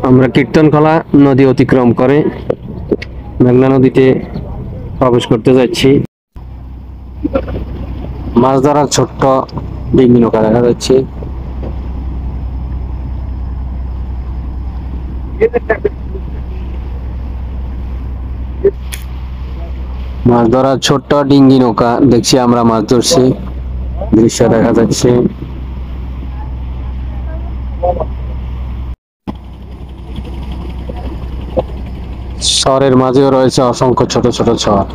আমরা কীর্তনখোলা নদী অতিক্রম করে মেঘনা নদীতে প্রবেশ করতে যাচ্ছি। মাছ ধরার ছোট্ট ডিঙি নৌকা দেখা যাচ্ছে। মাছ ধরার ছোট্ট ডিঙ্গি নৌকা দেখছি, আমরা মাছ ধরছি, দৃশ্য দেখা যাচ্ছে। শহরের মাঝেও রয়েছে অসংখ্য ছোট ছোট শহর,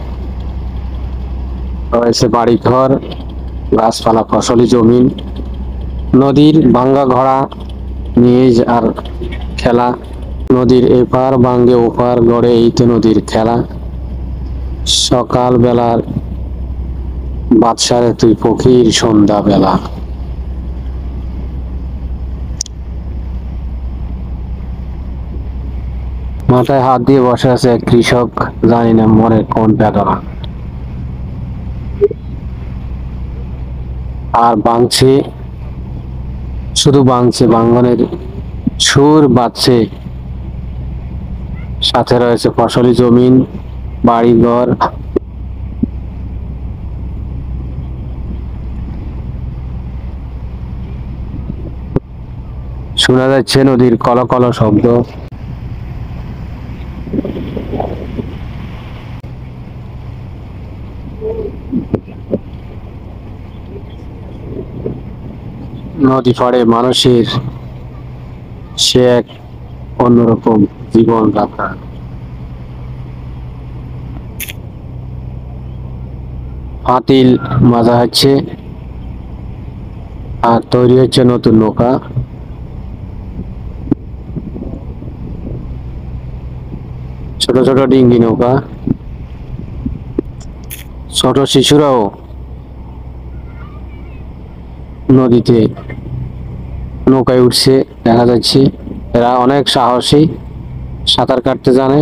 রয়েছে বাড়িঘর, গাছপালা, ফসলি জমিন, নদীর ভাঙ্গা ঘোড়া নিয়ে আর খেলা। নদীর এপার ভাঙ্গে ওপার গড়ে, এই তো নদীর খেলা। সকাল বেলার বাদশারে তুই পক্ষীর সন্ধ্যা বেলা। মাথায় হাত দিয়ে বসে আছে এক কৃষক, জানি না মরে কোন বেদনা। আর বাংছে, শুধু বাংছে, বাঙ্গনের সুর বাজছে। সাথে রয়েছে ফসলি জমিন, বাড়িঘর। শোনা যাচ্ছে নদীর কলকল শব্দ। নদী পাড়ে মানুষের সে এক অন্যরকম জীবন যাত্রা। পাতিল মাজা হচ্ছে আর তৈরি হচ্ছে নতুন নৌকা। ছোট ছোট ডিঙ্গি নৌকা, ছোট শিশুরাও নদীতে নৌকায় উঠছে দেখা যাচ্ছে। এরা অনেক সাহসী, সাঁতার কাটতে জানে,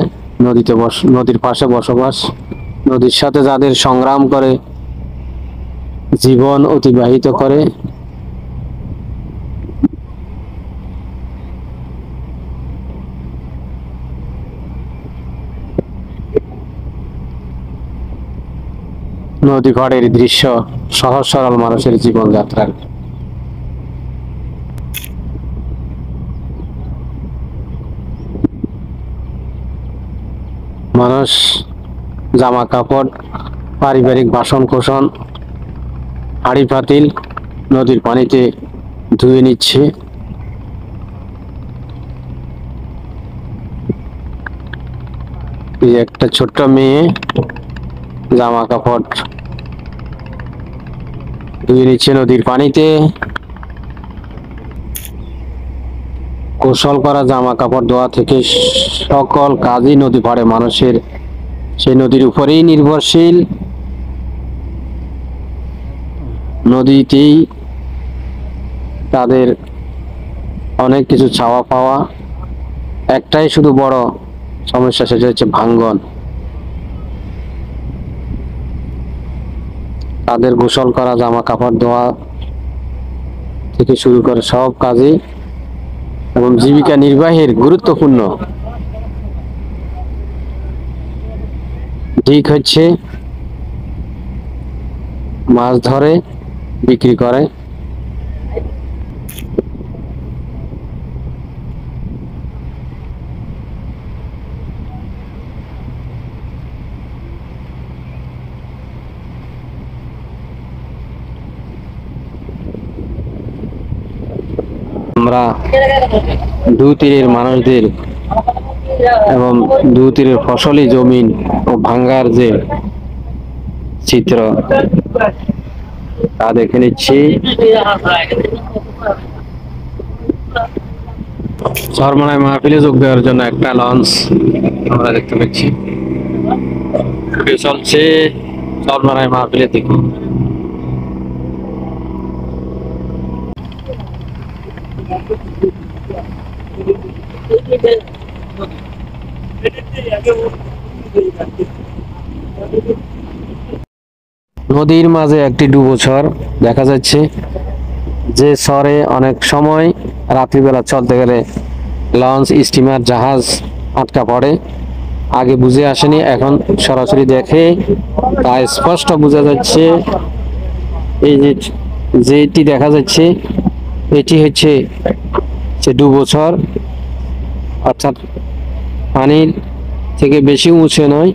নদীর পাশে বসবাস, নদীর সাথে যাদের সংগ্রাম করে জীবন অতিবাহিত করে। নদী পাড়ের দৃশ্য সহজ সরল মানুষের জীবনযাত্রার। মানুষ জামা কাপড়, পারিবারিক বাসন কোসন, হাঁড়ি পাতিল নদীর পানিতে ধুয়ে নিচ্ছে। একটা ছোট্ট মেয়ে জামা কাপড় ধুয়ে নিচ্ছে নদীর পানিতে। গোসল করা, জামা কাপড় ধোয়া থেকে সকল কাজই নদী পাড়ে মানুষের সেই নদীর উপরেই নির্ভরশীল। নদীতেই তাদের অনেক কিছু চাওয়া পাওয়া। একটাই শুধু বড় সমস্যা, সেটা হচ্ছে ভাঙ্গন। তাদের গোসল করা, জামা কাপড় ধোয়া থেকে শুরু করে সব কাজে এবং জীবিকা নির্বাহের গুরুত্বপূর্ণ দিক হচ্ছে মাছ ধরে বিক্রি করে। আমরা দু তীরের মানুষদের এবং দু তীরের ফসলি জমিন ও ভাঙ্গার যে চিত্র তা দেখে নিচ্ছি। চরমনায় মাহফিলে যোগ দেওয়ার জন্য একটা লঞ্চ আমরা দেখতে পাচ্ছি চলছে চরমনায় মাহফিলের দিকে। নদীর মাঝে একটি ডুবো চর দেখা যাচ্ছে, যে চরে অনেক সময় রাত্রিবেলা চলতে গেলে লঞ্চ, স্টিমার, জাহাজ আটকা পড়ে। আগে বুঝে আসেনি, এখন সরাসরি দেখে তা স্পষ্ট বোঝা যাচ্ছে। এই যে যেটি দেখা যাচ্ছে এটি হচ্ছে যে ডুবোচর, অর্থাৎ পানির থেকে বেশি উঁচু নয়,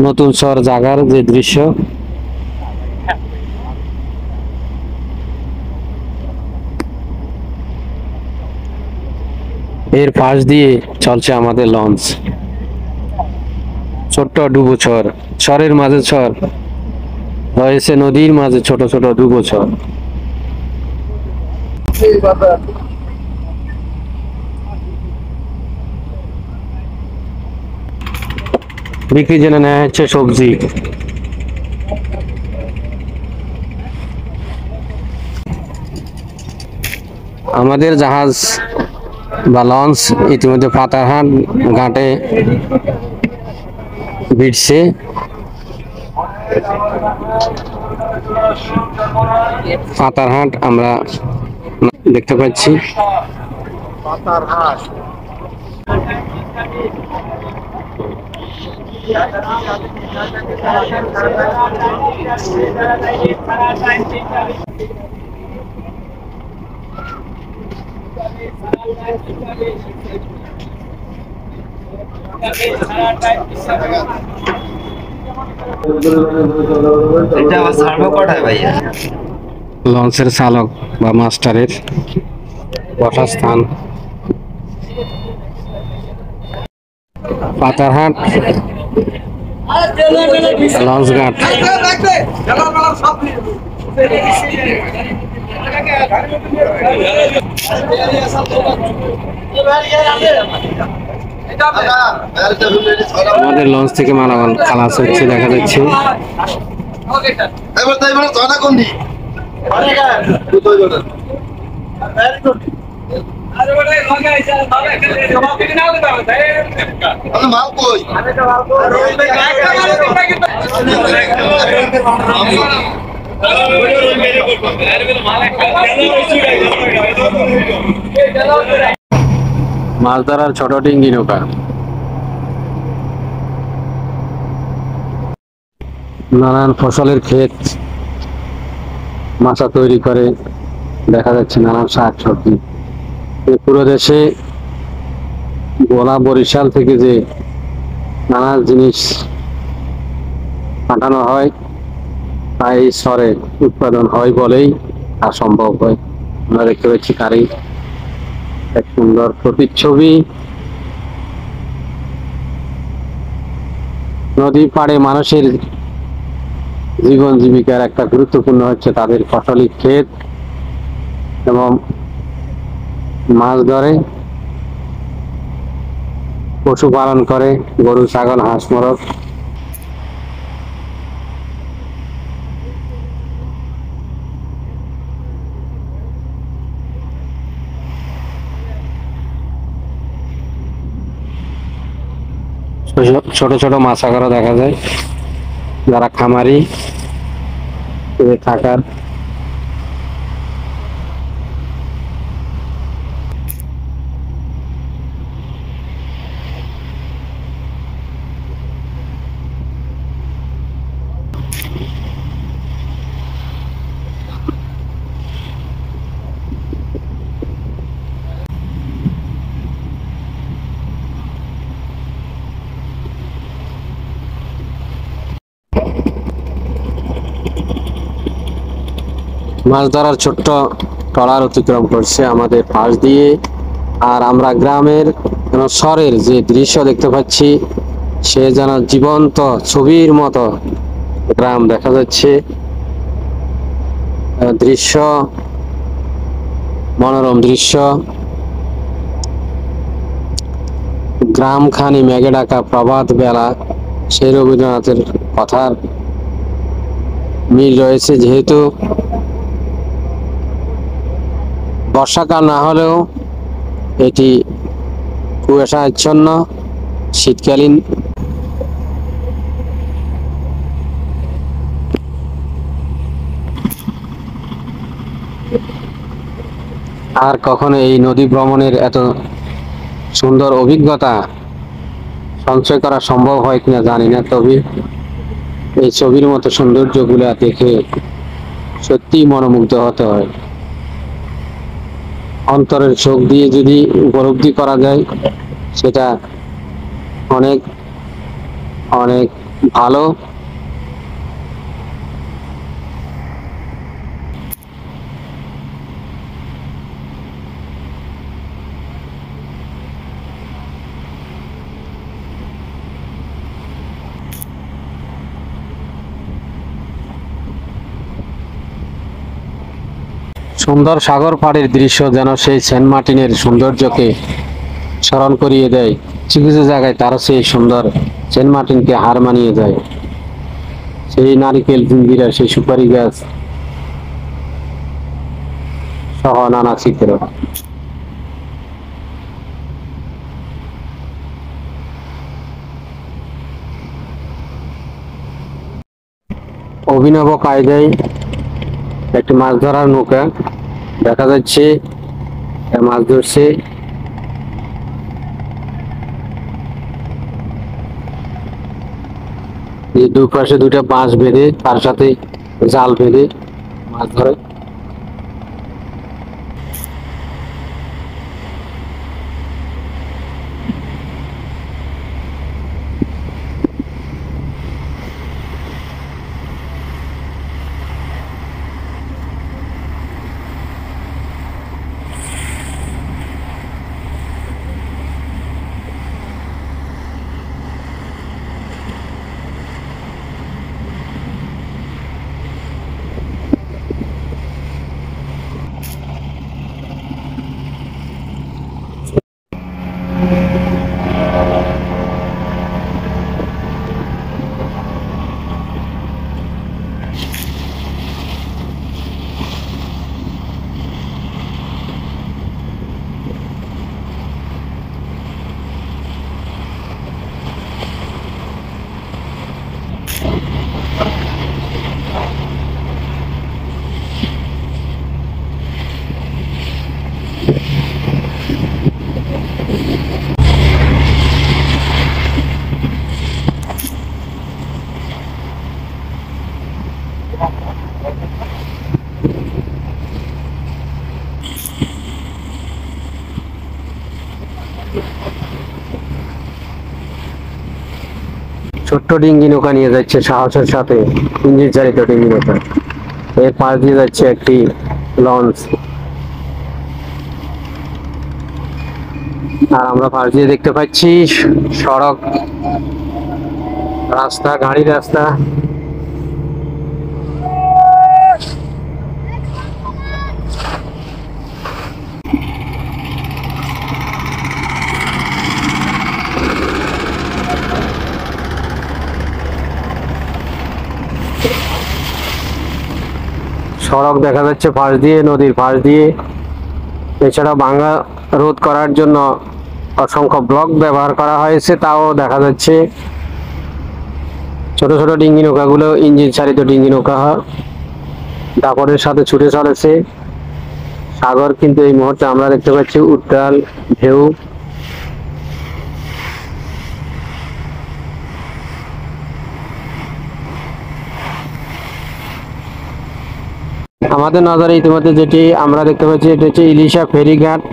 নতুন চর জাগার যে দৃশ্য। এর পাশ দিয়ে চলছে আমাদের লঞ্চ। ছোট্ট ডুবোচর, চরের মাঝে চর রয়েছে, নদীর মাঝে ছোট ছোট ডুবোচর। বিক্রির জন্য নেওয়া হচ্ছে সবজি। আমাদের জাহাজ বা লঞ্চ ইতিমধ্যে পাতারহাট ঘাটে ভিড়ছে। পাতারহাট আমরা দেখতে পাচ্ছি। এটা আবার ছাড়বো কটায় ভাইয়া? লঞ্চের চালক বা মাস্টারের বসার স্থান পাতারহাট লঞ্চ ঘাট। আমাদের লঞ্চ থেকে মালামাল খালাস হচ্ছে দেখা যাচ্ছে। মাল কই? মাছ ধরার ছোট ডিঙ্গি নৌকা। নানান ফসলের ক্ষেত, মাচা তৈরি করে দেখা যাচ্ছে নানান শাক সবজি। পুরো দেশে গোলা বরিশাল থেকে যে নানা জিনিস পাঠানো হয় তা এই স্তরে উৎপাদন হয় বলেই তা সম্ভব হয়। আমরা দেখতে পাচ্ছি কারি এক সুন্দর প্রতিচ্ছবি। নদী পাড়ে মানুষের জীবন জীবিকার একটা গুরুত্বপূর্ণ হচ্ছে তাদের ফসলি ক্ষেত এবং মাছ ধরে, পশুপালন করে, গরু, ছাগল, হাঁস, মোরগ। ছোট ছোট মাছাগারও দেখা যায়, যারা খামারি থাকার। মাছ ধরার ছোট্ট ট্রলার অতিক্রম করছে আমাদের পাশ দিয়ে। আর আমরা গ্রামের শহরের যে দৃশ্য দেখতে পাচ্ছি সে যেন জীবন্ত ছবির মতো গ্রাম দেখা যাচ্ছে। দৃশ্য মনোরম দৃশ্য, গ্রাম খানি মেঘে ঢাকা প্রভাত বেলা, সেই রবীন্দ্রনাথের কথার মিল রয়েছে। যেহেতু বর্ষাকাল না হলেও এটি কুয়াশা আচ্ছন্ন শীতকালীন। আর কখনো এই নদী ভ্রমণের এত সুন্দর অভিজ্ঞতা সঞ্চয় করা সম্ভব হয় কিনা জানি না, তবে এই ছবির মতো সৌন্দর্যগুলা দেখে সত্যিই মনোমুগ্ধ হতে হয়। অন্তরের চোখ দিয়ে যদি উপলব্ধি করা যায়, সেটা অনেক অনেক ভালো। সুন্দর সাগর পাড়ের দৃশ্য যেন সেই সেন্ট মার্টিনের সৌন্দর্যকে স্মরণ করিয়ে দেয়। কিছু কিছু জায়গায় তারও সেই সুন্দর সেন্ট মার্টিনকে হার মানিয়ে যায়। সেই নারিকেল জিঞ্জিরা, সেই সুপারি গাছ সহ নানা চিত্র। অভিনব কায়দায় একটি মাছ ধরার নৌকা দেখা যাচ্ছে, মাছ ধরছে। এই দুই পাশে দুইটা বাঁশ বেঁধে তার সাথে জাল বেঁধে মাছ ধরে। ছোট্ট ডিঙ্গি নৌকা নিয়ে যাচ্ছে সাহসের সাথে, ইঞ্জিন চালিত ডিঙ্গি নৌকা। এর পাশ দিয়ে যাচ্ছে একটি লঞ্চ, আর আমরা পাশ দিয়ে দেখতে পাচ্ছি সড়ক রাস্তা, গাড়ি রাস্তা। সড়ক দেখা যাচ্ছে পাশ দিয়ে, নদীর পাশ দিয়ে। এছাড়া ভাঙা রোধ করার জন্য অসংখ্য ব্লক ব্যবহার করা হয়েছে, তাও দেখা যাচ্ছে। ছোট ছোট ডিঙ্গি নৌকাগুলো ইঞ্জিন চালিত ডিঙ্গি নৌকা, দাপটের সাথে ছুটে চলেছে। সাগর কিন্তু এই মুহূর্তে আমরা দেখতে পাচ্ছি উত্তাল ঢেউ। আমাদের নজরে ইতিমধ্যে যেটি আমরা দেখতে পাচ্ছি, এটা হচ্ছে ইলিশা ফেরিঘাট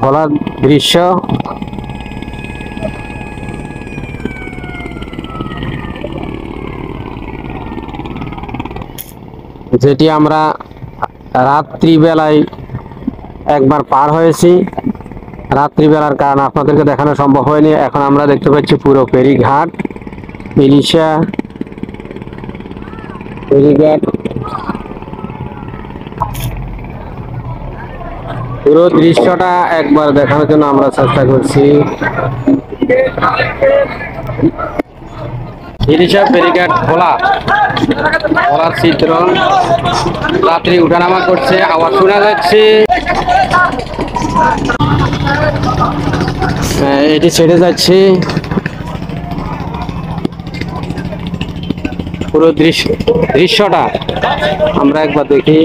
ভোলার দৃশ্য। যেটি আমরা রাত্রিবেলায় একবার পার হয়েছি। রাত্রিবেলার কারণে আপনাদেরকে দেখানো সম্ভব হয়নি। এখন আমরা দেখতে পাচ্ছি পুরো ফেরিঘাট, ইলিশা ফেরিঘাট। পুরো দৃশ্যটা একবার দেখানোর জন্য আমরা চেষ্টা করছি। ইলিশা ফেরিঘাট ভোলা, ভোলার চিত্র। রাত্রি উঠানামা করছে, আওয়াজ শোনা যাচ্ছে। এটি ছেড়ে যাচ্ছে। পুরো দৃশ্যটা আমরা একবার দেখি।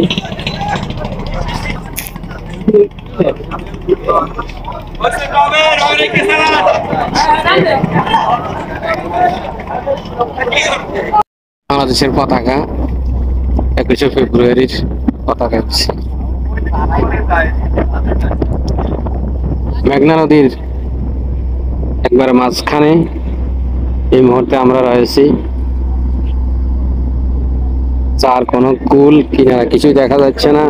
বাংলাদেশের পতাকা 21শে ফেব্রুয়ারির পতাকা হচ্ছে মেঘনা নদীর একবারে মাঝখানে এই মুহূর্তে আমরা রয়েছি। চার কোনো কুল কিনারা কিছুই দেখা যাচ্ছে না।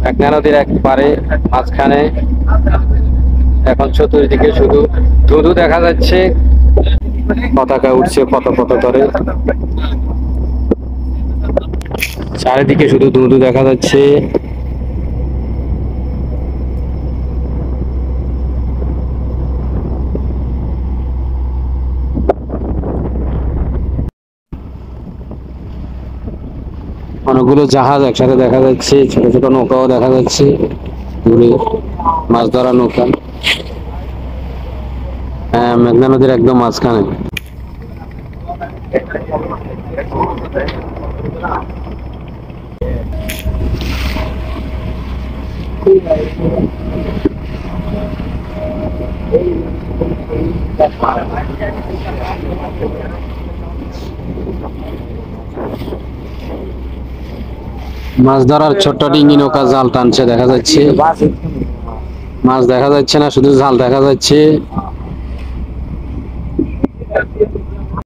মেঘনা নদীর একবারে মাঝখানে এখন চতুর্দিকে শুধু ধুধু দেখা যাচ্ছে, পতাকা উঠছে পত পত করে, চারিদিকে শুধু ধুধু দেখা যাচ্ছে। অনেকগুলো জাহাজ একসাথে দেখা যাচ্ছে, ছোট ছোট নৌকাও দেখা যাচ্ছে, দূরে মাছ ধরা নৌকা। হ্যাঁ, মেঘনা নদীর একদম মাঝখানে। মাছ ধরার ছোট্ট ডিঙ্গি নৌকা জাল টানছে দেখা যাচ্ছে, মাছ দেখা যাচ্ছে না, শুধু জাল দেখা যাচ্ছে।